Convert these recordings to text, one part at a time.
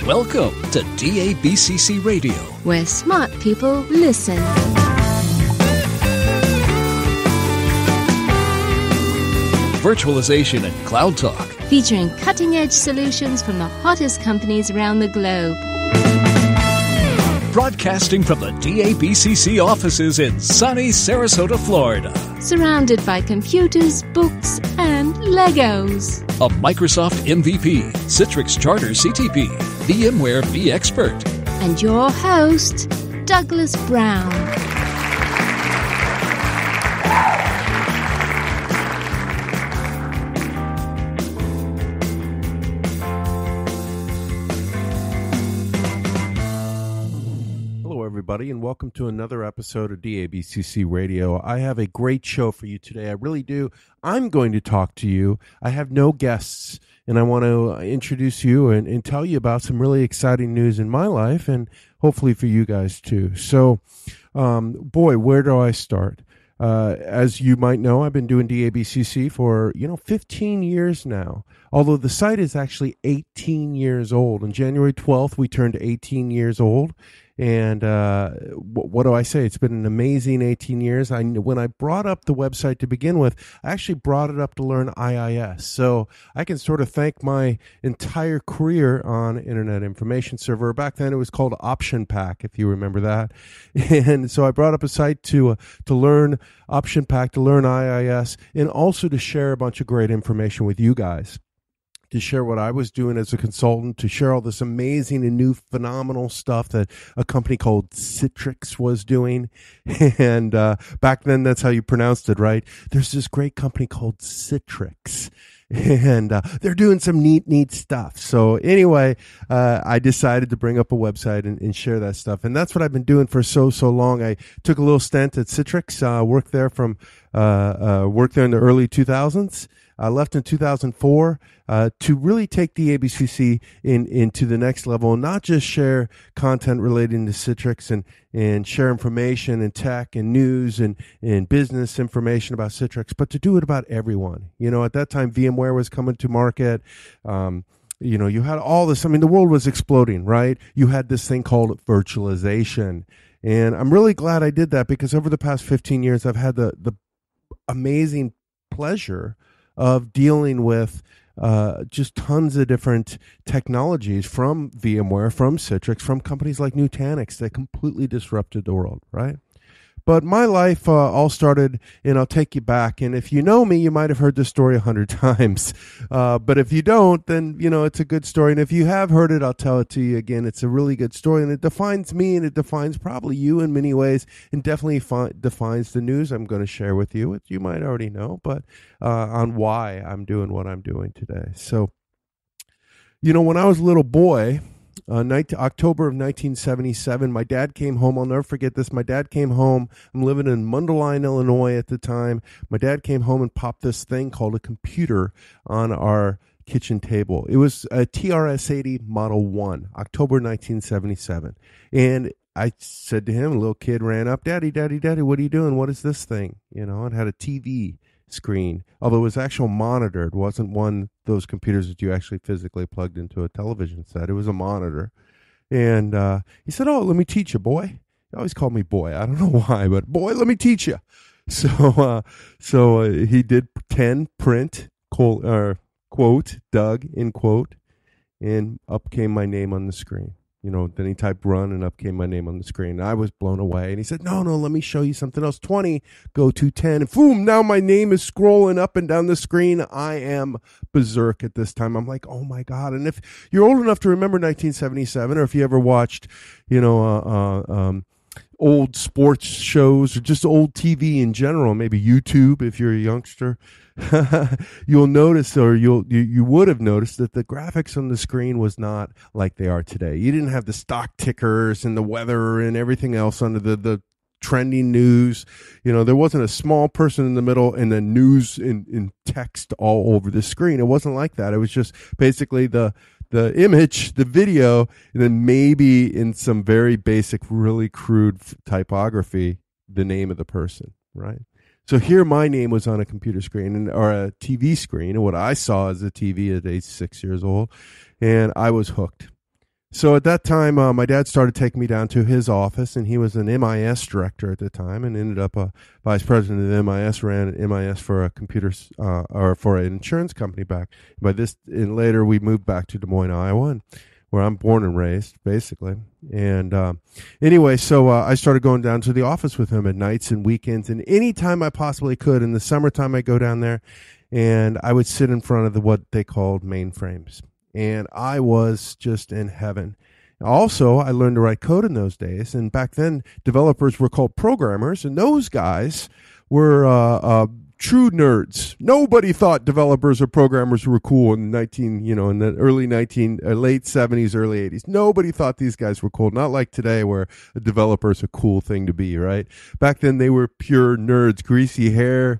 Welcome to DABCC Radio, where smart people listen. Virtualization and Cloud Talk, Featuring cutting-edge solutions from the hottest companies around the globe. broadcasting from the DABCC offices in sunny Sarasota, Florida. Surrounded by computers, books, and Legos. A Microsoft MVP, Citrix Charter CTP, VMware vExpert. And your host, Douglas Brown. Everybody, and welcome to another episode of DABCC Radio. I have a great show for you today. I really do. I'm going to talk to you. I have no guests, and I want to introduce you and tell you about some really exciting news in my life, and hopefully for you guys too. So, boy, where do I start? As you might know, I've been doing DABCC for, 15 years now, although the site is actually 18 years old. On January 12th, we turned 18 years old. And what do I say? It's been an amazing 18 years. When I brought up the website to begin with, I actually brought it up to learn IIS. So I can sort of thank my entire career on Internet Information Server. Back then it was called Option Pack, if you remember that. And so I brought up a site to learn Option Pack, to learn IIS, and also to share a bunch of great information with you guys. To share what I was doing as a consultant, to share all this amazing and new phenomenal stuff that a company called Citrix was doing. And back then, that's how you pronounced it, right? There's this great company called Citrix. And they're doing some neat stuff. So anyway, I decided to bring up a website and share that stuff. And that's what I've been doing for so long. I took a little stint at Citrix, worked there in the early 2000s. I left in 2004 to really take the DABCC into the next level, and not just share content relating to Citrix and share information and tech and news and business information about Citrix, but to do it about everyone. At that time, VMware was coming to market. You had all this. I mean, the world was exploding, right? You had this thing called virtualization. And I'm really glad I did that, because over the past 15 years, I've had the amazing pleasure of dealing with just tons of different technologies from VMware, from Citrix, from companies like Nutanix that completely disrupted the world, right? But my life all started, and I'll take you back. And if you know me, you might have heard this story 100 times. But if you don't, then, it's a good story. And if you have heard it, I'll tell it to you again. It's a really good story, and it defines me, and it defines probably you in many ways, and definitely defines the news I'm going to share with you, which you might already know, but on why I'm doing what I'm doing today. So, when I was a little boy, October of 1977, my dad came home. I'll never forget this. My dad came home. I'm living in Mundelein, Illinois at the time. My dad came home and popped this thing called a computer on our kitchen table. It was a TRS-80 Model 1, October 1977. And I said to him, a little kid ran up, Daddy, what are you doing? What is this thing? It had a TV screen, although it was actual monitor. It wasn't one of those computers that you actually physically plugged into a television set. It was a monitor. And he said, "Oh, let me teach you, boy." He always called me boy. I don't know why, but boy, let me teach you. So he did 10 print, quote, Doug, in quote, and up came my name on the screen. Then he typed run, and up came my name on the screen. I was blown away. And he said, no, let me show you something else. 20, go to 10. And boom, now my name is scrolling up and down the screen. I am berserk at this time. I'm like, oh, my God. And if you're old enough to remember 1977, or if you ever watched, old sports shows or just old TV in general, maybe YouTube if you're a youngster, you'll notice, or you would have noticed, that the graphics on the screen was not like they are today. You didn't have the stock tickers and the weather and everything else under the trending news. There wasn't a small person in the middle and then news in text all over the screen. It wasn't like that. It was just basically the image, the video, and then maybe in some very basic, really crude typography, the name of the person, right? So here my name was on a computer screen or a TV screen, and what I saw as a TV at age 6 years old, and I was hooked. So at that time, my dad started taking me down to his office, and he was an MIS director at the time, and ended up a vice president of the MIS. Ran MIS for a or for an insurance company back. And later we moved back to Des Moines, Iowa, and where I'm born and raised, basically. And anyway, so I started going down to the office with him at nights and weekends, and any time I possibly could. In the summertime, I'd go down there, and I would sit in front of what they called mainframes. And I was just in heaven. Also, I learned to write code in those days, and back then, developers were called programmers, and those guys were true nerds. Nobody thought developers or programmers were cool in late 70s, early 80s. Nobody thought these guys were cool. Not like today, where a developer is a cool thing to be, right? Back then, they were pure nerds, greasy hair,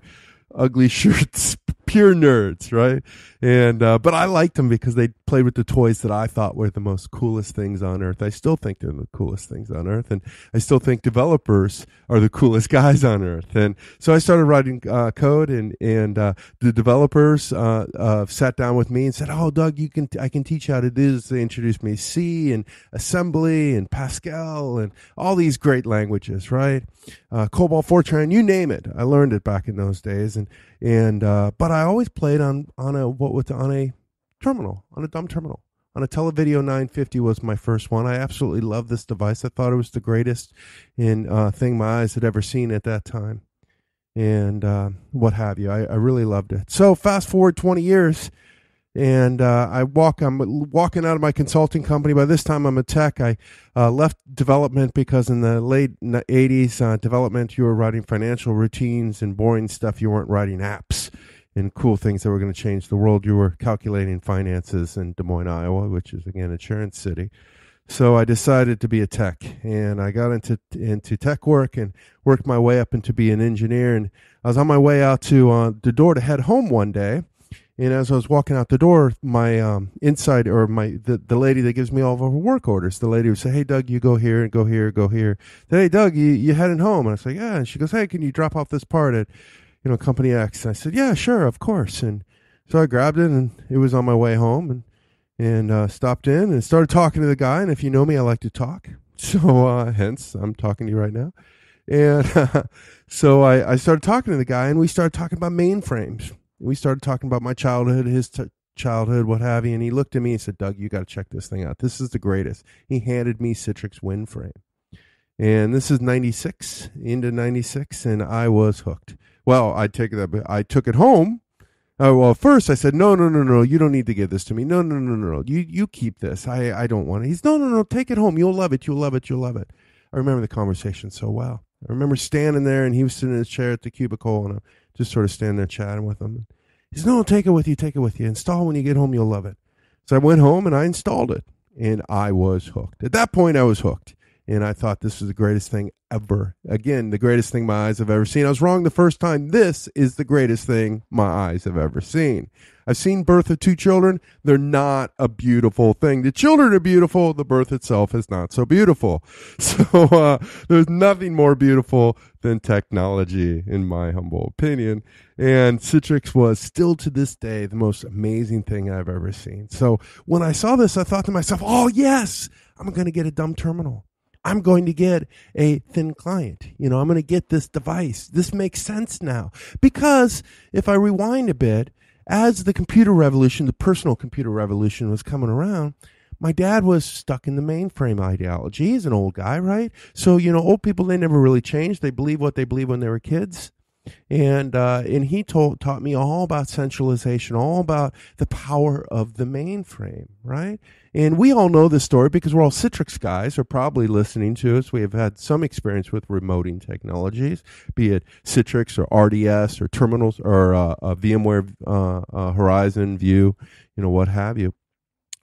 ugly shirts, pure nerds, right? And but I liked them because they played with the toys that I thought were the most coolest things on earth. I still think they're the coolest things on earth, and I still think developers are the coolest guys on earth. And so I started writing code, and the developers sat down with me and said, "Oh, Doug, I can teach you how to do this." They introduced me to C and assembly and Pascal and all these great languages, right? COBOL, Fortran, you name it. I learned it back in those days, but I always played on a terminal, on a dumb terminal. On a Televideo 950 was my first one. I absolutely loved this device. I thought it was the greatest thing my eyes had ever seen at that time, and what have you. I really loved it. So fast forward 20 years, and I'm walking out of my consulting company. By this time, I'm a tech. I left development because in the late 80s, development, you were writing financial routines and boring stuff. You weren't writing apps and cool things that were going to change the world. You were calculating finances in Des Moines, Iowa, which is, again, insurance city. So I decided to be a tech, and I got into tech work and worked my way up into being an engineer. And I was on my way out to the door to head home one day. And as I was walking out the door, my the lady that gives me all of our work orders, the lady would say, "Hey, Doug, you go here and go here, go here." "Hey, Doug, you heading home?" And I said, "Yeah." And she goes, "Hey, can you drop off this part at Company X?" And I said, "Yeah, sure, of course." And so I grabbed it, and it was on my way home, and stopped in and started talking to the guy. And if you know me, I like to talk. So hence, I'm talking to you right now. And so I started talking to the guy, and we started talking about mainframes. We started talking about my childhood, his childhood, what have you. And he looked at me and said, "Doug, you got to check this thing out. This is the greatest." He handed me Citrix WinFrame. And this is 96, into 96, and I was hooked. Well, I took it home. Well, first I said, no, you don't need to give this to me. No, you keep this. I don't want it. He's, no, take it home. You'll love it. I remember the conversation so well. I remember standing there, and he was sitting in his chair at the cubicle, and I'm just sort of standing there chatting with him. He said, "No, take it with you. Install when you get home. You'll love it." So I went home, and I installed it, and I was hooked. At that point, I was hooked. And I thought this was the greatest thing ever. Again, the greatest thing my eyes have ever seen. I was wrong the first time. This is the greatest thing my eyes have ever seen. I've seen birth of two children. They're not a beautiful thing. The children are beautiful. The birth itself is not so beautiful. So there's nothing more beautiful than technology, in my humble opinion. And Citrix was still to this day the most amazing thing I've ever seen. So when I saw this, I thought to myself, oh, yes, I'm going to get a dumb terminal. I'm going to get a thin client. I'm going to get this device. This makes sense now. Because if I rewind a bit, as the computer revolution, the personal computer revolution was coming around, my dad was stuck in the mainframe ideology. He's an old guy, right? So, old people, they never really change. They believe what they believed when they were kids. And he taught me all about centralization, all about the power of the mainframe, right? And we all know this story because we're all Citrix guys, are probably listening to us. We have had some experience with remoting technologies, be it Citrix or RDS or terminals or VMware Horizon, View, what have you,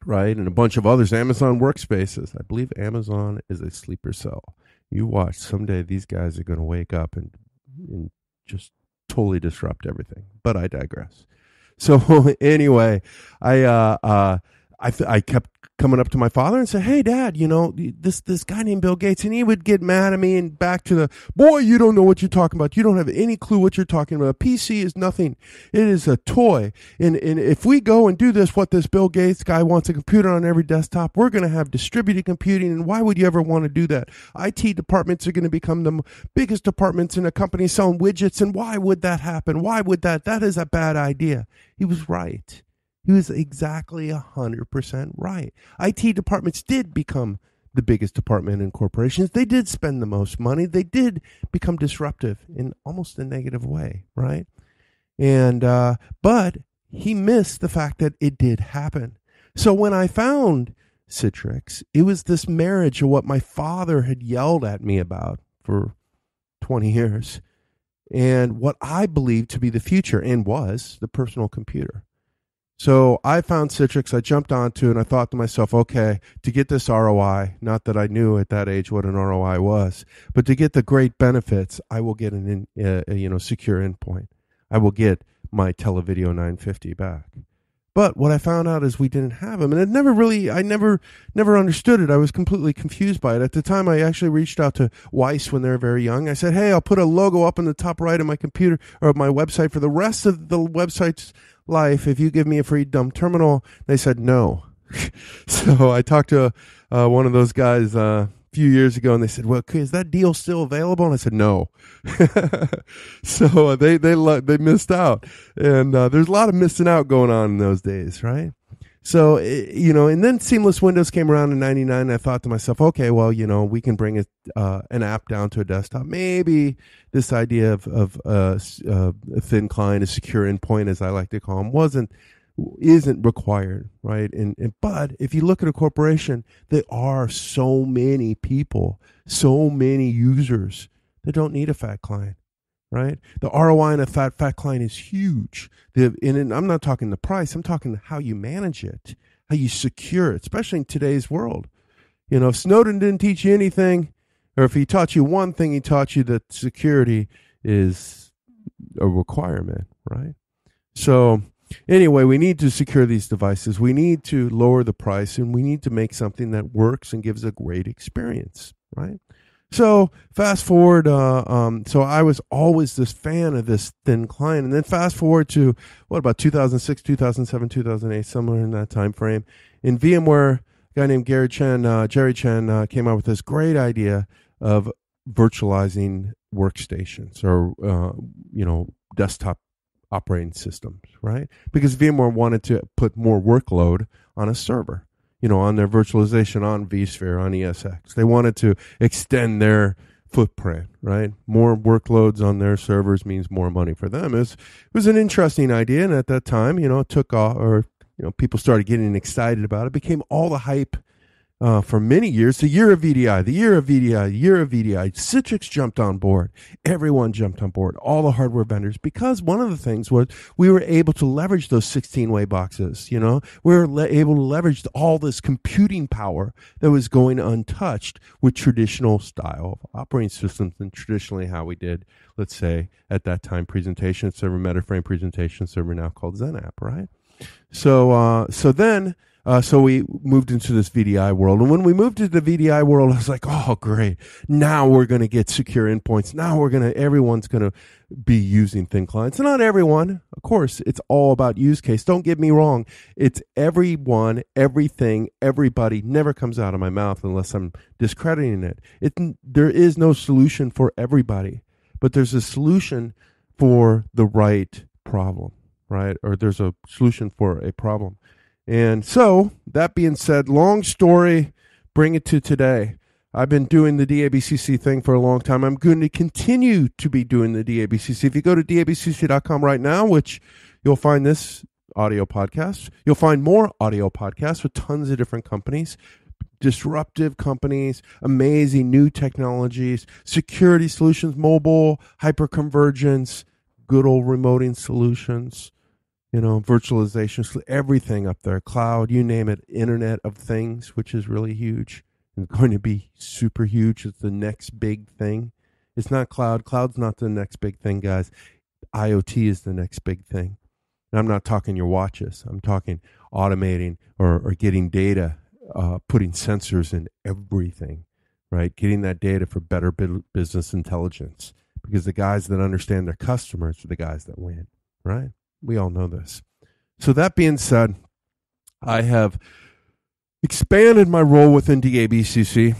right? And a bunch of others, Amazon Workspaces. I believe Amazon is a sleeper cell. You watch, someday these guys are going to wake up and just totally disrupt everything. But I digress. So anyway, I I kept coming up to my father and say, "Hey, Dad, this guy named Bill Gates," and he would get mad at me and back to the, "Boy, you don't know what you're talking about. You don't have any clue what you're talking about. A PC is nothing. It is a toy. And if we go and do what this Bill Gates guy wants, a computer on every desktop, we're going to have distributed computing. And why would you ever want to do that? IT departments are going to become the biggest departments in a company selling widgets. And why would that happen? Why would that? That is a bad idea." He was right. He was exactly 100% right. IT departments did become the biggest department in corporations. They did spend the most money. They did become disruptive in almost a negative way, right? And but he missed the fact that it did happen. So when I found Citrix, it was this marriage of what my father had yelled at me about for 20 years and what I believed to be the future and was the personal computer. So I found Citrix, I jumped onto it, and I thought to myself, okay, to get this ROI, not that I knew at that age what an ROI was, but to get the great benefits, I will get an secure endpoint. I will get my Televideo 950 back. But what I found out is we didn't have them, and I never understood it. I was completely confused by it. At the time, I actually reached out to Weiss when they were very young. I said, "Hey, I'll put a logo up in the top right of my computer or my website for the rest of the website's life if you give me a free dumb terminal." They said no. So I talked to one of those guys a few years ago, and they said, "Well, is that deal still available?" And I said, "No." So they missed out, and there's a lot of missing out going on in those days, right? So and then Seamless Windows came around in '99. And I thought to myself, okay, well, we can bring an app down to a desktop. Maybe this idea of a thin client, a secure endpoint, as I like to call them, isn't required, right? But if you look at a corporation, there are so many people, so many users that don't need a fat client, right? The ROI on a fat client is huge. And I'm not talking the price. I'm talking how you manage it, how you secure it, especially in today's world. If Snowden didn't teach you anything, or if he taught you one thing, he taught you that security is a requirement, right? So anyway, we need to secure these devices. We need to lower the price, and we need to make something that works and gives a great experience, right? So fast forward, so I was always this fan of this thin client. And then fast forward to, about 2006, 2007, 2008, somewhere in that time frame. In VMware, a guy named Jerry Chen, came out with this great idea of virtualizing workstations or, desktop operating systems, right? Because VMware wanted to put more workload on a server. On their virtualization on vSphere, on ESX. They wanted to extend their footprint, right? More workloads on their servers means more money for them. It was an interesting idea, and at that time, it took off, or people started getting excited about it. It became all the hype for many years. The year of VDI, the year of VDI, the year of VDI. Citrix jumped on board. Everyone jumped on board, all the hardware vendors, because one of the things was we were able to leverage those 16-way boxes. We were able to leverage all this computing power that was going untouched with traditional style of operating systems and traditionally how we did, let's say, at that time, presentation server, Metaframe presentation server, now called XenApp, right? So we moved into this VDI world. And when we moved to the VDI world, I was like, oh, great. Now we're going to get secure endpoints. Now everyone's going to be using thin clients. And not everyone. Of course, it's all about use case. Don't get me wrong. It's everyone, everything, everybody never comes out of my mouth unless I'm discrediting it. There is no solution for everybody, but there's a solution for the right problem, right? Or there's a solution for a problem. And so, that being said, long story, bring it to today. I've been doing the DABCC thing for a long time. I'm going to continue to be doing the DABCC. If you go to DABCC.com right now, which you'll find this audio podcast, you'll find more audio podcasts with tons of different companies, disruptive companies, amazing new technologies, security solutions, mobile, hyperconvergence, good old remoting solutions. Virtualization, everything up there, cloud, you name it, Internet of Things, which is really huge and going to be super huge. It's the next big thing. It's not cloud. Cloud's not the next big thing, guys. IoT is the next big thing. And I'm not talking your watches. I'm talking automating or getting data, putting sensors in everything, right? Getting that data for better business intelligence, because the guys that understand their customers are the guys that win, right? We all know this. So that being said, I have expanded my role within DABCC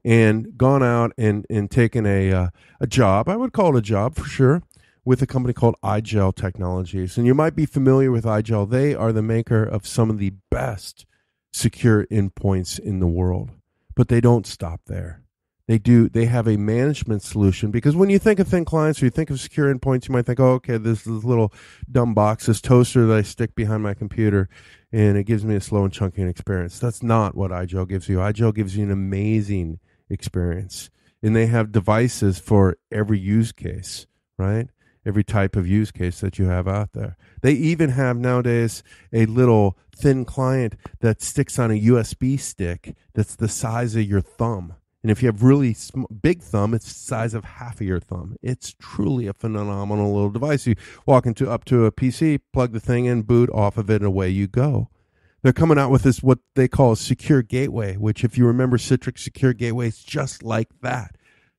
and gone out and taken a job. I would call it a job for sure, with a company called Igel Technologies. And you might be familiar with Igel. They are the maker of some of the best secure endpoints in the world. But they don't stop there. They have a management solution, because when you think of thin clients or you think of secure endpoints, you might think, oh, okay, this little dumb box, this toaster that I stick behind my computer, and it gives me a slow and chunky experience. That's not what Igel gives you. Igel gives you an amazing experience. And they have devices for every use case, right? Every type of use case that you have out there. They even have nowadays a little thin client that sticks on a USB stick that's the size of your thumb. And if you have really big thumb, it's the size of half of your thumb. It's truly a phenomenal little device. You walk up to a PC, plug the thing in, boot off of it, and away you go. They're coming out with this, what they call a secure gateway, which if you remember Citrix Secure Gateway, it's just like that,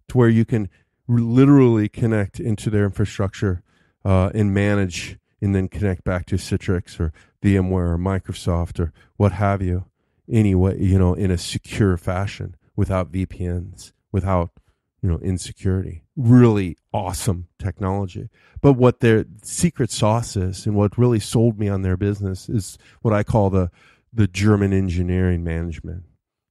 to where you can literally connect into their infrastructure and manage, and then connect back to Citrix or VMware or Microsoft or what have you, anyway, in a secure fashion, without VPNs, without insecurity. Really awesome technology. But what their secret sauce is, and what really sold me on their business, is what I call the German engineering management.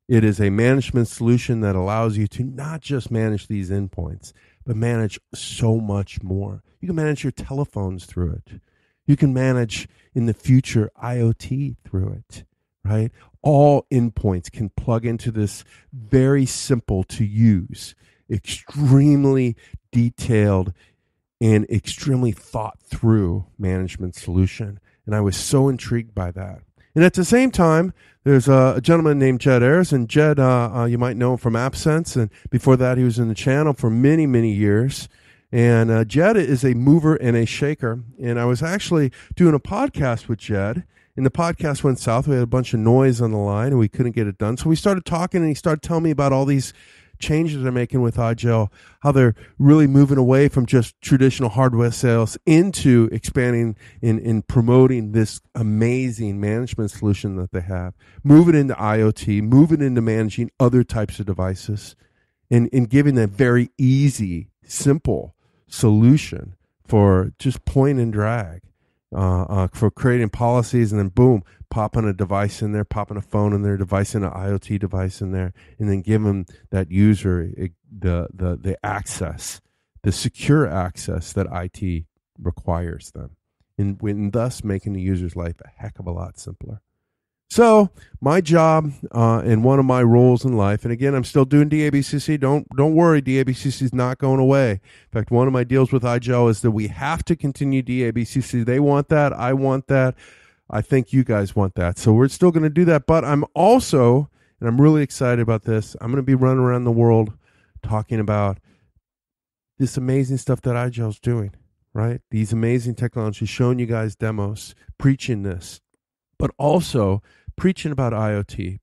It is a management solution that allows you to not just manage these endpoints, but manage so much more. You can manage your telephones through it. You can manage, in the future, IoT through it, right? All endpoints can plug into this very simple to use, extremely detailed and extremely thought through management solution. And I was so intrigued by that. And at the same time, there's a gentleman named Jed Ayers, and Jed, you might know him from AppSense, and before that he was in the channel for many, many years. And Jed is a mover and a shaker. And I was actually doing a podcast with Jed, and the podcast went south. We had a bunch of noise on the line, and we couldn't get it done. So we started talking, and he started telling me about all these changes they're making with Igel, how they're really moving away from just traditional hardware sales into expanding and promoting this amazing management solution that they have, moving into IoT, moving into managing other types of devices, and giving a very easy, simple solution for just point and drag, for creating policies, and then boom, popping a device in there, popping a phone in there, device in an IoT device in there, and then give them that user the access, the secure access that IT requires them, and thus making the user's life a heck of a lot simpler. So my job and one of my roles in life, and again, I'm still doing DABCC. Don't worry, DABCC is not going away. In fact, one of my deals with Igel is that we have to continue DABCC. They want that. I want that. I think you guys want that. So we're still going to do that. But I'm also, and I'm really excited about this, I'm going to be running around the world talking about this amazing stuff that Igel's doing, right? These amazing technologies, showing you guys demos, preaching this, but also preaching about IoT,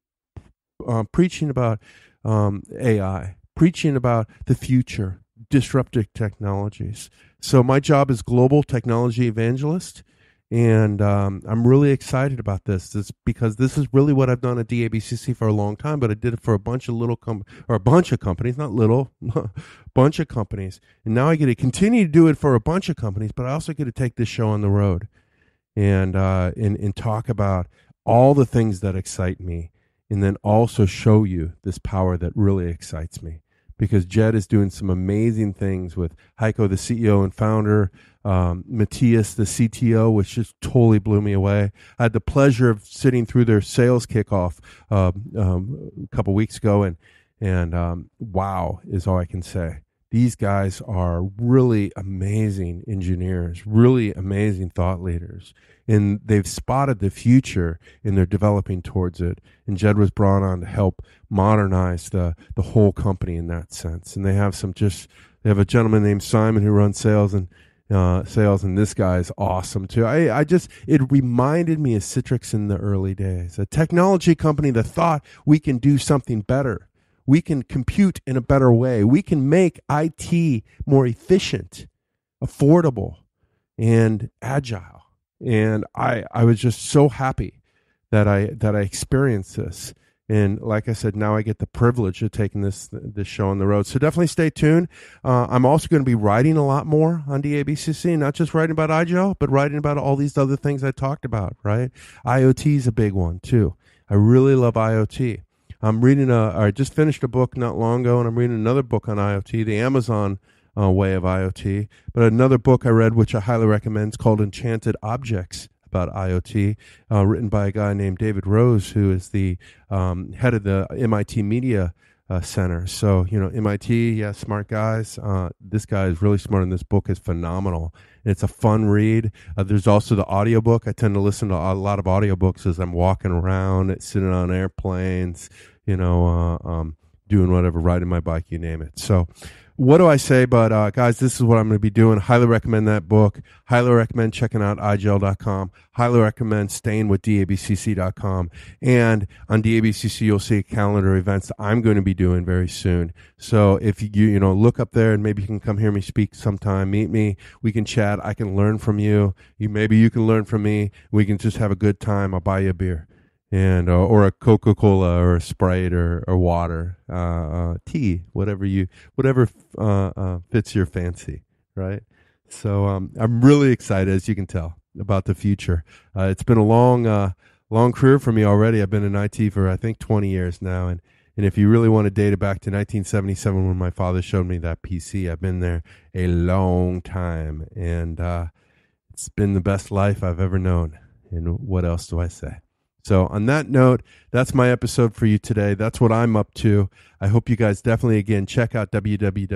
preaching about AI, preaching about the future, disruptive technologies. So my job is Global Technology Evangelist, and I'm really excited about this. It's because this is really what I've done at DABCC for a long time, but I did it for a bunch of companies, not little, bunch of companies. And now I get to continue to do it for a bunch of companies, but I also get to take this show on the road and talk about all the things that excite me, and then also show you this power that really excites me. Because Jed is doing some amazing things with Heiko, the CEO and founder, Matthias, the CTO, which just totally blew me away. I had the pleasure of sitting through their sales kickoff a couple weeks ago, and wow is all I can say. These guys are really amazing engineers, really amazing thought leaders, and they've spotted the future and they're developing towards it. And Jed was brought on to help modernize the whole company in that sense. And they have a gentleman named Simon who runs sales, and sales, and this guy is awesome too. It reminded me of Citrix in the early days, a technology company that thought we can do something better. We can compute in a better way. We can make IT more efficient, affordable, and agile. And I was just so happy that I experienced this. And like I said, now I get the privilege of taking this show on the road. So definitely stay tuned. I'm also going to be writing a lot more on DABCC, not just writing about Igel, but writing about all these other things I talked about, right? IoT is a big one, too. I really love IoT. I'm reading I just finished a book not long ago, and I'm reading another book on IoT, the Amazon way of IoT. But another book I read, which I highly recommend, is called Enchanted Objects, about IoT, written by a guy named David Rose, who is the head of the MIT Media Center. So, MIT, yeah, smart guys. This guy is really smart, and this book is phenomenal. And it's a fun read. There's also the audiobook. I tend to listen to a lot of audiobooks as I'm walking around, sitting on airplanes, doing whatever, riding my bike, you name it. So, what do I say? But guys, this is what I'm going to be doing. Highly recommend that book. Highly recommend checking out igel.com. Highly recommend staying with DABCC.com. And on DABCC, you'll see a calendar of events that I'm going to be doing very soon. So if you look up there, and maybe you can come hear me speak sometime, meet me. We can chat. I can learn from you. Maybe you can learn from me. We can just have a good time. I'll buy you a beer. And or a Coca-Cola or a Sprite or water, tea, whatever fits your fancy, right? So I'm really excited, as you can tell, about the future. It's been a long career for me already. I've been in IT for I think 20 years now, and if you really want to date it back to 1977 when my father showed me that PC, I've been there a long time, and it's been the best life I've ever known. And what else do I say? So on that note, that's my episode for you today. That's what I'm up to. I hope you guys definitely, again, check out www.igel.com.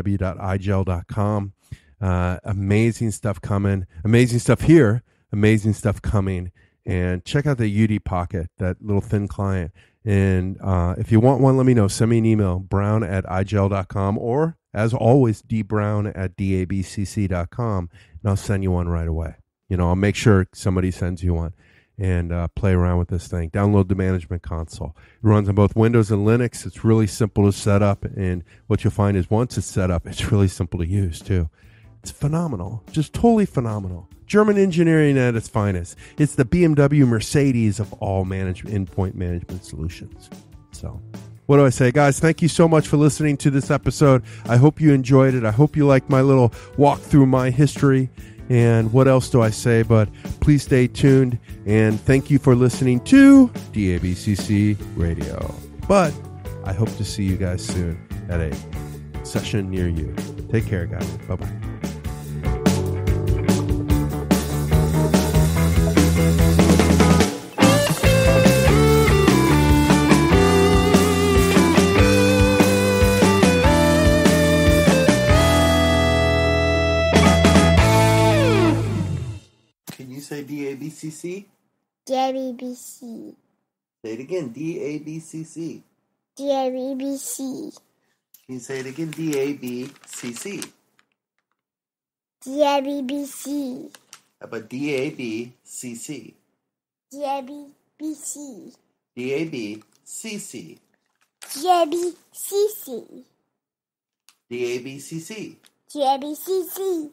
Amazing stuff coming. Amazing stuff here. Amazing stuff coming. And check out the UD Pocket, that little thin client. And if you want one, let me know. Send me an email, brown@igel.com, or, as always, dbrown@dabcc.com, and I'll send you one right away. I'll make sure somebody sends you one. And play around with this thing. Download the management console. It runs on both Windows and Linux. It's really simple to set up, and what you'll find is once it's set up, it's really simple to use too. It's phenomenal, just totally phenomenal. German engineering at its finest. It's the BMW Mercedes of all endpoint management solutions. So, what do I say, guys? Thank you so much for listening to this episode. I hope you enjoyed it. I hope you liked my little walk through my history. And what else do I say? But please stay tuned, and thank you for listening to DABCC Radio. But I hope to see you guys soon at a session near you. Take care, guys. Bye-bye. Say DABCC? DABCC. Say it again, DABCC. DABCC. Can you say it again, DABCC? DABCC. How about DABCC? DABCC. DABCC. DABCC. DABCC. DABCC.